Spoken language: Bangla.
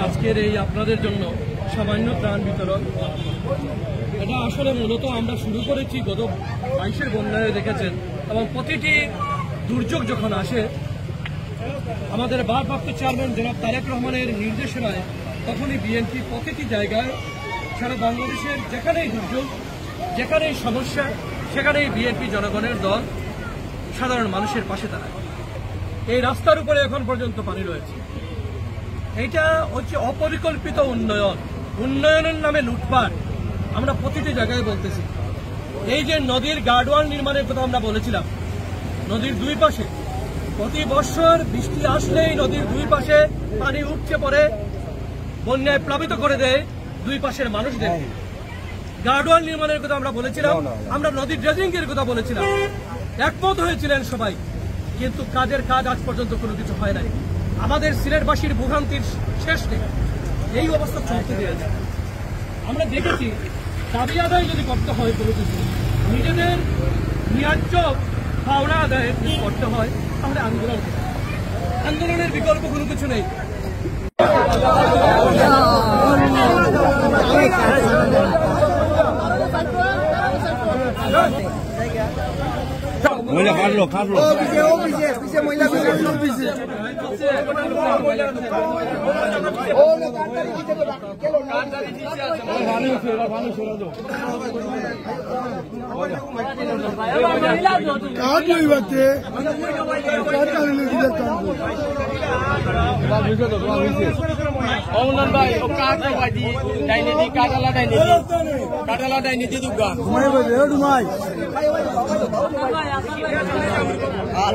আজকের এই আপনাদের জন্য সামান্য ত্রাণ বিতরণ, এটা আসলে মূলত আমরা শুরু করেছি গত 22-এর বন্যায় দেখেছেন, এবং প্রতিটি দুর্যোগ যখন আসে আমাদের ভারপ্রাপ্ত চেয়ারম্যান জনাব তারেক রহমানের নির্দেশনায় তখনই বিএনপি প্রতিটি জায়গায় সারা বাংলাদেশের যেখানেই দুর্যোগ, যেখানেই সমস্যা, সেখানেই বিএনপি জনগণের দল সাধারণ মানুষের পাশে দাঁড়ায়। এই রাস্তার উপরে এখন পর্যন্ত পানি রয়েছে। এইটা হচ্ছে অপরিকল্পিত উন্নয়ন, উন্নয়নের নামে লুটপাট আমরা প্রতিটি জায়গায় বলতেছি। এই যে নদীর গার্ডওয়াল নির্মাণের কথা আমরা বলেছিলাম, নদীর দুই পাশে প্রতি বছর বৃষ্টি আসলেই নদীর দুই পাশে পানি উঠছে পড়ে বন্যায় প্লাবিত করে দেয় দুই পাশের মানুষদের। গার্ডওয়াল নির্মাণের কথা আমরা বলেছিলাম, আমরা নদী ড্রেজিং এর কথা বলেছিলাম, একমত হয়েছিলেন সবাই, কিন্তু কাজের কাজ আজ পর্যন্ত কোনো কিছু হয় নাই। আমাদের সিলেটবাসীর ভোগান্তির শেষ নেই, এই অবস্থা চলতে দিয়েছে। আমরা দেখেছি দাবি আদায় যদি করতে হয় কোনো কিছু, নিজেদের ন্যায্য পাওনা আদায় করতে হয়, তাহলে আন্দোলনের বিকল্প কোনো কিছু নেই। মহিলা কাটলো কাটলো মহিলা কাটালা ডাইনি দি দুগা আর